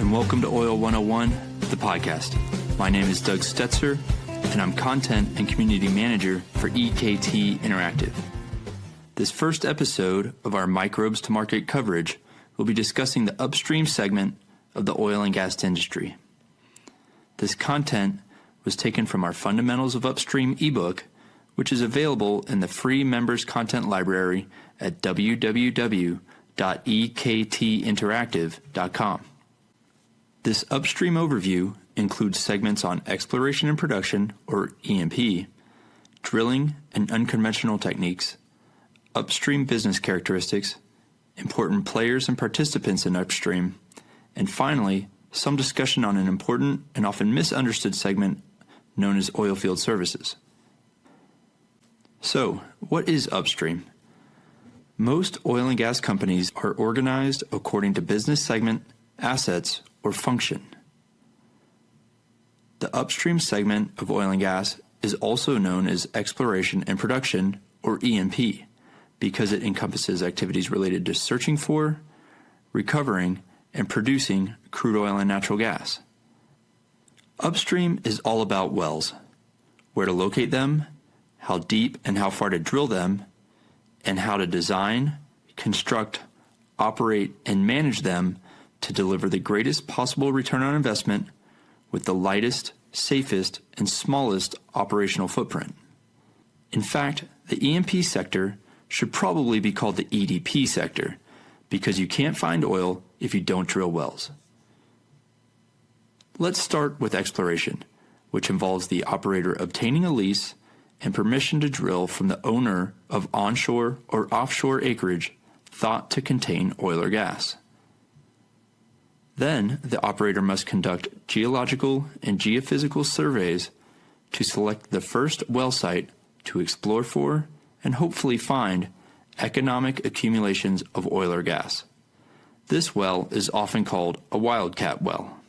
and welcome to Oil 101, the podcast. My name is Doug Stetzer, and I'm Content and Community Manager for EKT Interactive. This first episode of our Microbes to Market coverage will be discussing the upstream segment of the oil and gas industry. This content was taken from our Fundamentals of Upstream ebook, which is available in the free members content library at www.ektinteractive.com. This upstream overview includes segments on exploration and production, or E&P, drilling and unconventional techniques, upstream business characteristics, important players and participants in upstream, and finally, some discussion on an important and often misunderstood segment known as oilfield services. So, what is upstream? Most oil and gas companies are organized according to business segment, assets, or function. The upstream segment of oil and gas is also known as exploration and production, or E&P, because it encompasses activities related to searching for, recovering, and producing crude oil and natural gas. Upstream is all about wells, where to locate them, how deep and how far to drill them, and how to design, construct, operate, and manage them to deliver the greatest possible return on investment with the lightest, safest, and smallest operational footprint. In fact, the E&P sector should probably be called the EDP sector because you can't find oil if you don't drill wells. Let's start with exploration, which involves the operator obtaining a lease and permission to drill from the owner of onshore or offshore acreage thought to contain oil or gas. Then, the operator must conduct geological and geophysical surveys to select the first well site to explore for and hopefully find economic accumulations of oil or gas. This well is often called a wildcat well.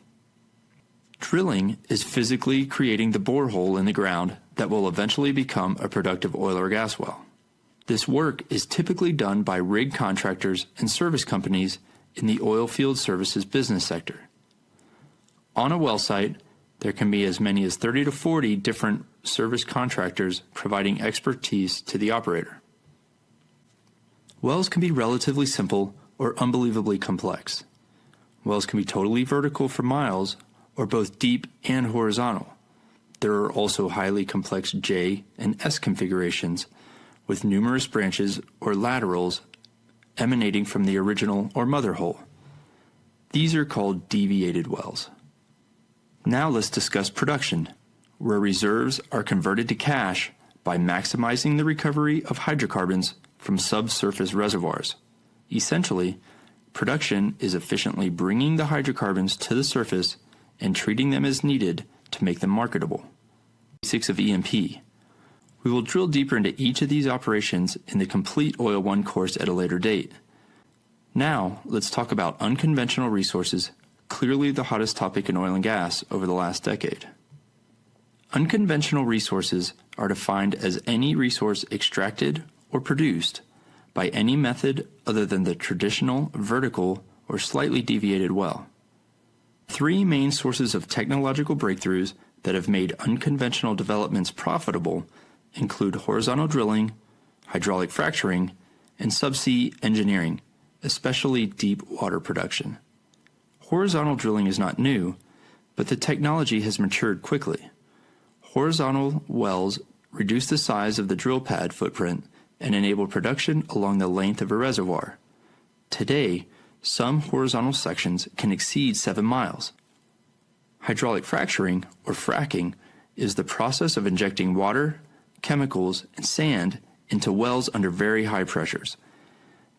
Drilling is physically creating the borehole in the ground that will eventually become a productive oil or gas well. This work is typically done by rig contractors and service companies in the oilfield services business sector. On a well site, there can be as many as 30 to 40 different service contractors providing expertise to the operator. Wells can be relatively simple or unbelievably complex. Wells can be totally vertical for miles or both deep and horizontal. There are also highly complex J and S configurations with numerous branches or laterals emanating from the original or mother hole. These are called deviated wells. Now let's discuss production, where reserves are converted to cash by maximizing the recovery of hydrocarbons from subsurface reservoirs. Essentially, production is efficiently bringing the hydrocarbons to the surface and treating them as needed to make them marketable. Basics of E&P. We will drill deeper into each of these operations in the Complete Oil 1 course at a later date. Now, let's talk about unconventional resources, clearly the hottest topic in oil and gas over the last decade. Unconventional resources are defined as any resource extracted or produced by any method other than the traditional vertical or slightly deviated well. Three main sources of technological breakthroughs that have made unconventional developments profitable include horizontal drilling, hydraulic fracturing, and subsea engineering, especially deep water production. Horizontal drilling is not new, but the technology has matured quickly. Horizontal wells reduce the size of the drill pad footprint and enable production along the length of a reservoir. Today, some horizontal sections can exceed 7 miles. Hydraulic fracturing, or fracking, is the process of injecting water, chemicals, and sand into wells under very high pressures.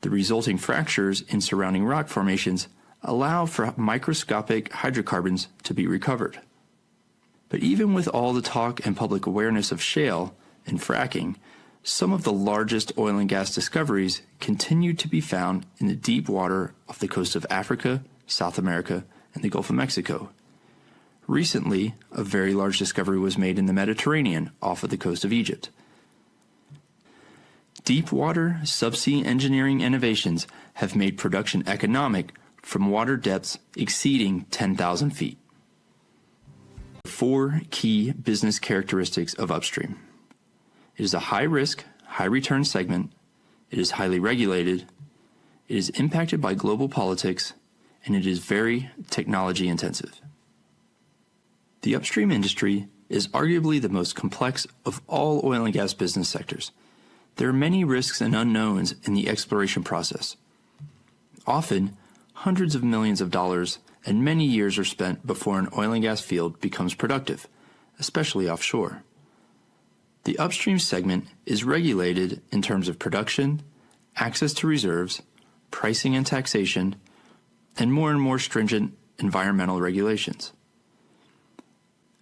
The resulting fractures in surrounding rock formations allow for microscopic hydrocarbons to be recovered. But even with all the talk and public awareness of shale and fracking, some of the largest oil and gas discoveries continue to be found in the deep water off the coast of Africa, South America, and the Gulf of Mexico. Recently, a very large discovery was made in the Mediterranean off of the coast of Egypt. Deep water subsea engineering innovations have made production economic from water depths exceeding 10,000 feet. 4 key business characteristics of upstream. It is a high-risk, high-return segment. It is highly regulated. It is impacted by global politics, and it is very technology-intensive. The upstream industry is arguably the most complex of all oil and gas business sectors. There are many risks and unknowns in the exploration process. Often, hundreds of millions of dollars and many years are spent before an oil and gas field becomes productive, especially offshore. The upstream segment is regulated in terms of production, access to reserves, pricing and taxation, and more stringent environmental regulations.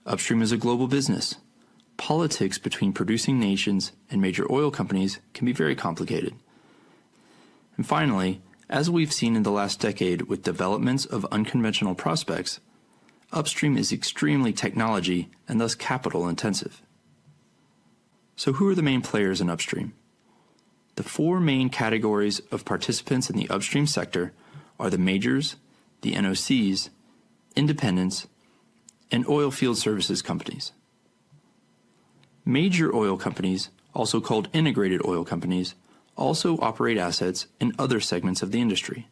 Upstream is a global business. Politics between producing nations and major oil companies can be very complicated. And finally, as we've seen in the last decade with developments of unconventional prospects, upstream is extremely technology and thus capital intensive. So who are the main players in upstream? The 4 main categories of participants in the upstream sector are the majors, the NOCs, independents, and oil field services companies. Major oil companies, also called integrated oil companies, also operate assets in other segments of the industry.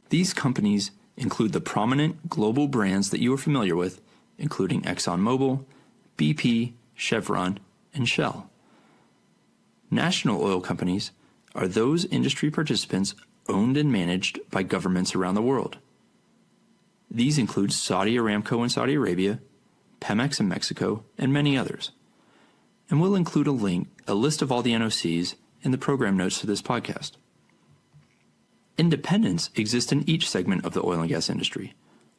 These companies include the prominent global brands that you are familiar with, including ExxonMobil, BP, Chevron, and Shell. National oil companies are those industry participants owned and managed by governments around the world. These include Saudi Aramco in Saudi Arabia, Pemex in Mexico, and many others. And we'll include a list of all the NOCs in the program notes to this podcast. Independents exist in each segment of the oil and gas industry.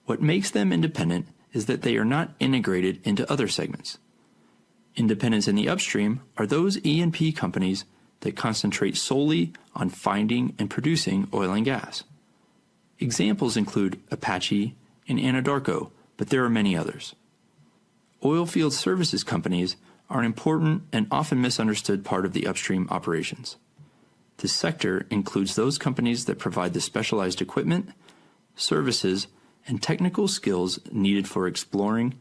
What makes them independent is that they are not integrated into other segments. Independents in the upstream are those E&P companies that concentrate solely on finding and producing oil and gas. Examples include Apache and Anadarko, but there are many others. Oil field services companies are an important and often misunderstood part of the upstream operations. This sector includes those companies that provide the specialized equipment, services, and technical skills needed for exploring,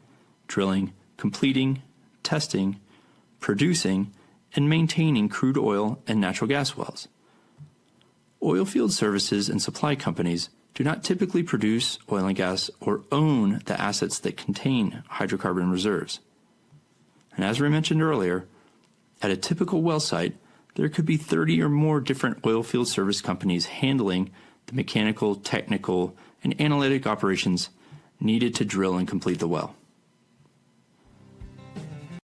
drilling, completing, testing, producing, and maintaining crude oil and natural gas wells. Oilfield services and supply companies do not typically produce oil and gas or own the assets that contain hydrocarbon reserves. And as we mentioned earlier, at a typical well site, there could be 30 or more different oilfield service companies handling the mechanical, technical, and analytic operations needed to drill and complete the well.